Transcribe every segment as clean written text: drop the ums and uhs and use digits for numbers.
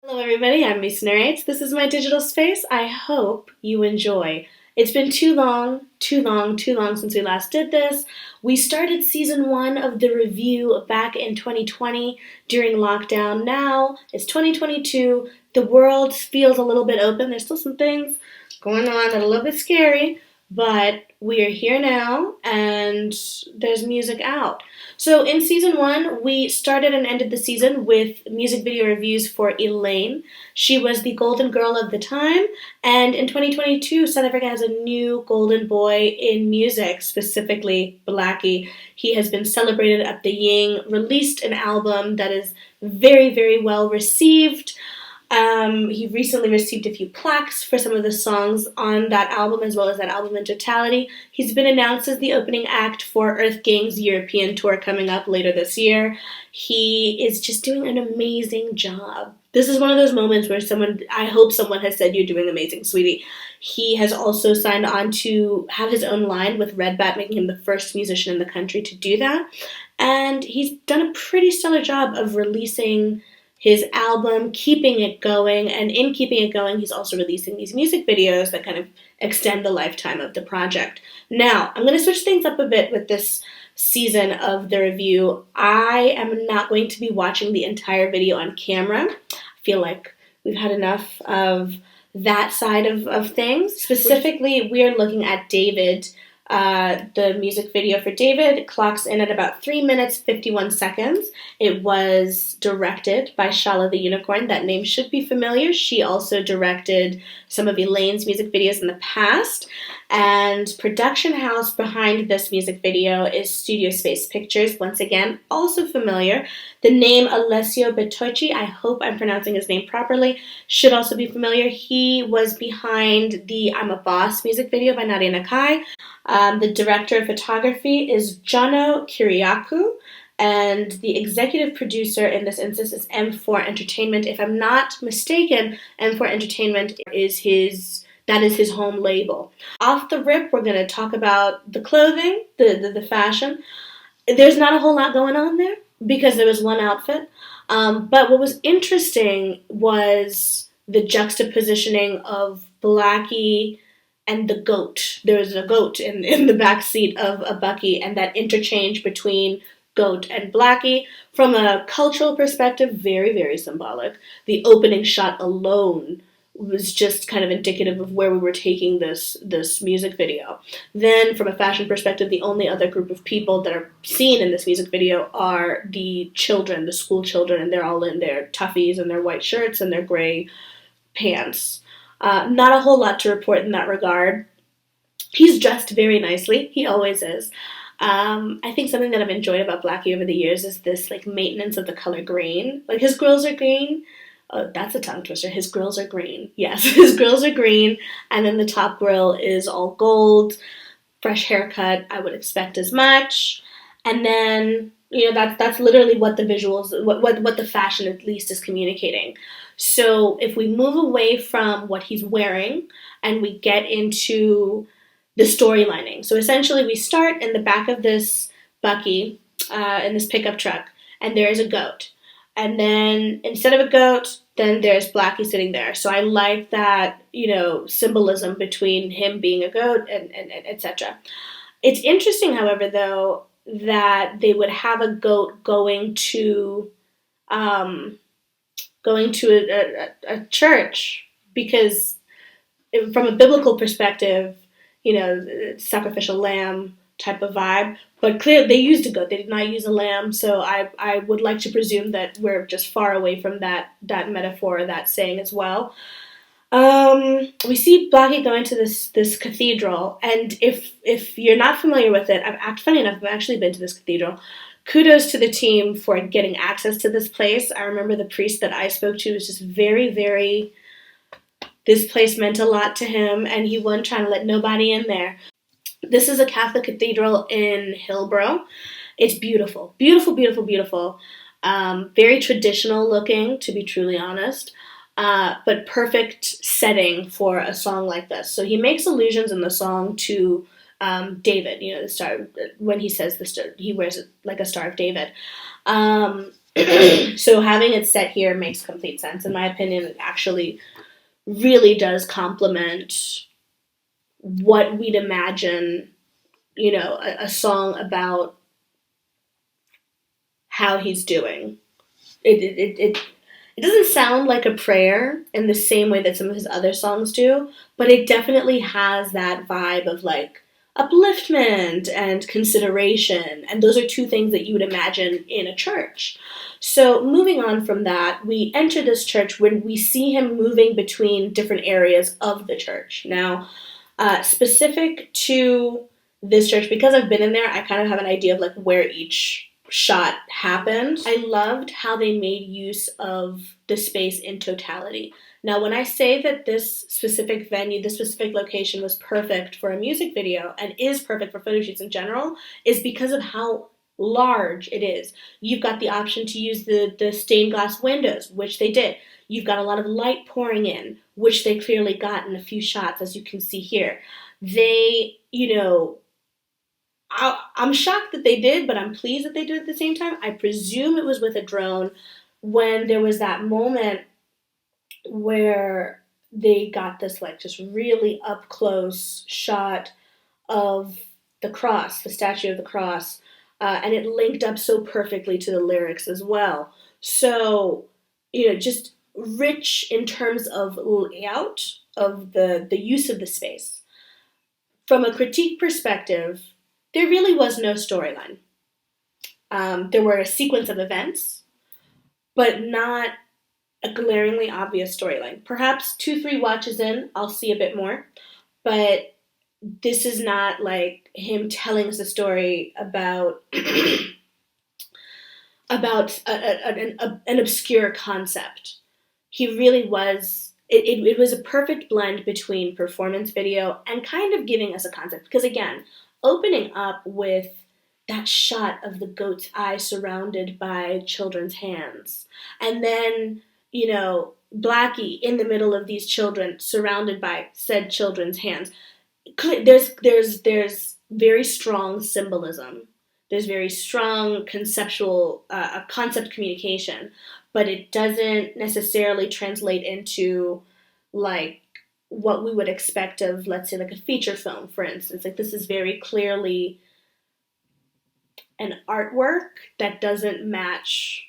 Hello everybody, I'm Mason Narrates. This is my digital space. I hope you enjoy. It's been too long since we last did this. We started season 1 of the review back in 2020 during lockdown. Now it's 2022. The world feels a little bit open. There's still some things going on that are a little bit scary, but we are here now and there's music out. So in season 1, we started and ended the season with music video reviews for Elaine. She was the golden girl of the time, and in 2022, South Africa has a new golden boy in music, specifically Blxckie. He has been celebrated at the Ying, released an album that is very, very well received. He recently received a few plaques for some of the songs on that album, as well as that album in totality. He's been announced as the opening act for Earth Gang's European tour coming up later this year. He is just doing an amazing job. This is one of those moments where I hope someone has said, "You're doing amazing, sweetie." He has also signed on to have his own line with Red Bat, making him the first musician in the country to do that. And he's done a pretty stellar job of releasing his album, keeping it going, and in keeping it going, he's also releasing these music videos that kind of extend the lifetime of the project. Now, I'm going to switch things up a bit with this season of the review. I am not going to be watching the entire video on camera. I feel like we've had enough of that side of things. Specifically, we are looking at David. The music video for David clocks in at about 3 minutes, 51 seconds. It was directed by Shalatheunicorn. That name should be familiar. She also directed some of Elaine's music videos in the past. And production house behind this music video is Studio Space Pictures. Once again, also familiar. The name Alessio Bettocchi, I hope I'm pronouncing his name properly, should also be familiar. He was behind the I'm a Boss music video by Nadia Nakai. The director of photography is Jono, Kyriaku, and the executive producer in this instance is M4 Entertainment. If I'm not mistaken, M4 Entertainment is his home label. Off the rip, we're going to talk about the clothing, the fashion. There's not a whole lot going on there because there was one outfit. But what was interesting was the juxtapositioning of Blxckie and the goat. There was a goat in the back seat of a Bucky, and that interchange between goat and Blxckie, from a cultural perspective, very, very symbolic. The opening shot alone was just kind of indicative of where we were taking this music video. Then, from a fashion perspective, the only other group of people that are seen in this music video are the children, the school children, and they're all in their tuffies and their white shirts and their gray pants. Not a whole lot to report in that regard. He's dressed very nicely. He always is. I think something that I've enjoyed about Blxckie over the years is this maintenance of the color green. Like, his grills are green. Oh, that's a tongue twister. His grills are green. Yes, his grills are green, and then the top grill is all gold. Fresh haircut, I would expect as much. And then, that's literally what the visuals, what the fashion at least is communicating. So if we move away from what he's wearing and we get into the storylining. So essentially we start in the back of this Bucky, in this pickup truck, and there's a goat. And then instead of a goat, then there's Blxckie sitting there. So I like that, symbolism between him being a goat and etc. It's interesting, however, though, that they would have a goat going to a church, because from a biblical perspective, sacrificial lamb type of vibe. But clearly they used a goat. They did not use a lamb. So I would like to presume that we're just far away from that metaphor, that saying as well. We see Blxckie going to this cathedral, and if you're not familiar with it, funny enough, I've actually been to this cathedral. Kudos to the team for getting access to this place. I remember the priest that I spoke to was just very, very, this place meant a lot to him, and he wasn't trying to let nobody in there. This is a Catholic cathedral in Hillbrow. It's beautiful, beautiful, beautiful, beautiful. Very traditional looking, to be truly honest, but perfect setting for a song like this. So he makes allusions in the song to David, the star. When he says the star, he wears it like a Star of David. So having it set here makes complete sense. In my opinion, it actually really does complement what we'd imagine, a song about how he's doing. It doesn't sound like a prayer in the same way that some of his other songs do, but it definitely has that vibe of like upliftment and consideration, and those are two things that you would imagine in a church. So moving on from that, we enter this church when we see him moving between different areas of the church. Now, specific to this church, because I've been in there, I kind of have an idea of like where each shot happened. I loved how they made use of the space in totality. Now, when I say that this specific venue, this specific location was perfect for a music video and is perfect for photo shoots in general, is because of how large it is. You've got the option to use the stained glass windows, which they did. You've got a lot of light pouring in, which they clearly got in a few shots, as you can see here. They, I'm shocked that they did, but I'm pleased that they did at the same time. I presume it was with a drone when there was that moment where they got this like just really up close shot of the cross, the statue of the cross, and it linked up so perfectly to the lyrics as well. So, just rich in terms of layout of the use of the space. From a critique perspective, there really was no storyline. There were a sequence of events, but not a glaringly obvious storyline. Perhaps 2-3 watches in, I'll see a bit more, but this is not like him telling us a story about an obscure concept. He really was. It was a perfect blend between performance video and kind of giving us a concept. Because again, opening up with that shot of the goat's eye surrounded by children's hands, and then Blxckie in the middle of these children surrounded by said children's hands. There's very strong symbolism. There's very strong conceptual concept communication, but it doesn't necessarily translate into like what we would expect of, let's say, like a feature film, for instance. Like, this is very clearly an artwork that doesn't match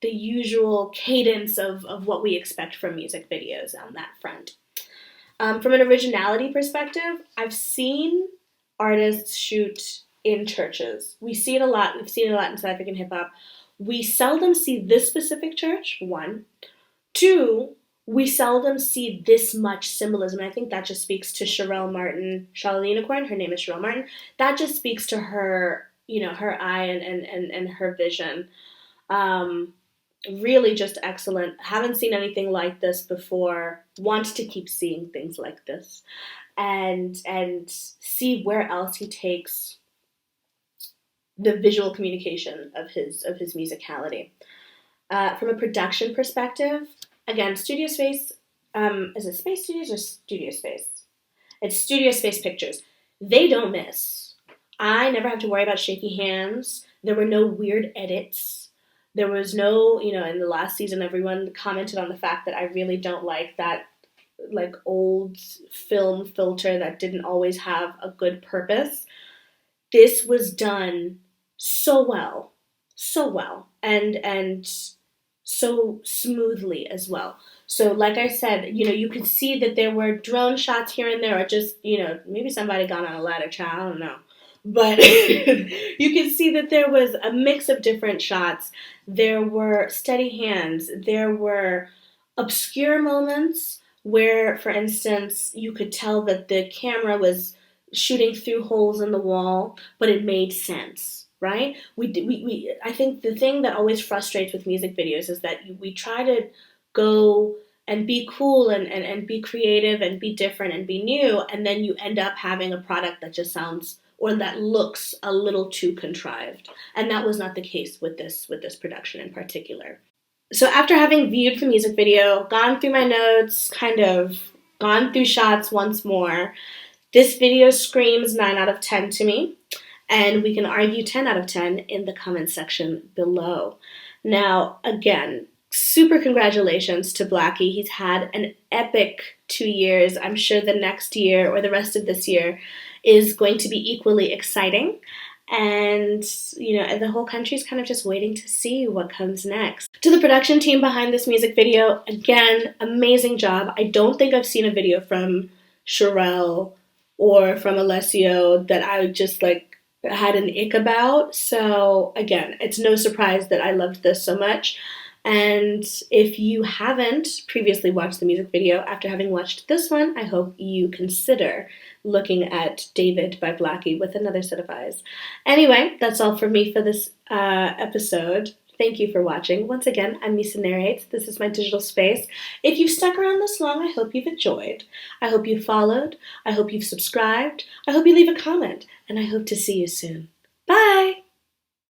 the usual cadence of what we expect from music videos on that front. From an originality perspective, I've seen artists shoot in churches. We see it a lot. We've seen it a lot in South African hip-hop. We seldom see this specific church, one. Two, we seldom see this much symbolism. And I think that just speaks to Shalatheunicorn. Her name is Sherelle Martin. That just speaks to her, her eye and her vision. Really just excellent. Haven't seen anything like this before. Want to keep seeing things like this. And see where else he takes the visual communication of his musicality. From a production perspective, again, Studio Space, is it Space Studios or Studio Space? It's Studio Space Pictures. They don't miss. I never have to worry about shaky hands. There were no weird edits. There was no, in the last season, everyone commented on the fact that I really don't like that like old film filter that didn't always have a good purpose. This was done so well, and so smoothly as well. So like I said, you could see that there were drone shots here and there, or just, maybe somebody got on a ladder, child, I don't know. But you can see that there was a mix of different shots. There were steady hands. There were obscure moments where, for instance, you could tell that the camera was shooting through holes in the wall, but it made sense, right? I think the thing that always frustrates with music videos is that we try to go and be cool and be creative and be different and be new, and then you end up having a product that just sounds or that looks a little too contrived. And that was not the case with this production in particular. So after having viewed the music video, gone through my notes, kind of gone through shots once more, this video screams 9 out of 10 to me, and we can argue 10 out of 10 in the comment section below. Now, again, super congratulations to Blxckie. He's had an epic 2 years. I'm sure the next year or the rest of this year is going to be equally exciting. And, the whole country's kind of just waiting to see what comes next. To the production team behind this music video, again, amazing job. I don't think I've seen a video from Sherelle or from Alessio that I just had an ick about. So again, it's no surprise that I loved this so much. And if you haven't previously watched the music video after having watched this one, I hope you consider looking at David by Blxckie with another set of eyes. Anyway, that's all for me for this episode. Thank you for watching. Once again, I'm Misa Narrates. This is my digital space. If you've stuck around this long, I hope you've enjoyed. I hope you followed. I hope you've subscribed. I hope you leave a comment. And I hope to see you soon. Bye!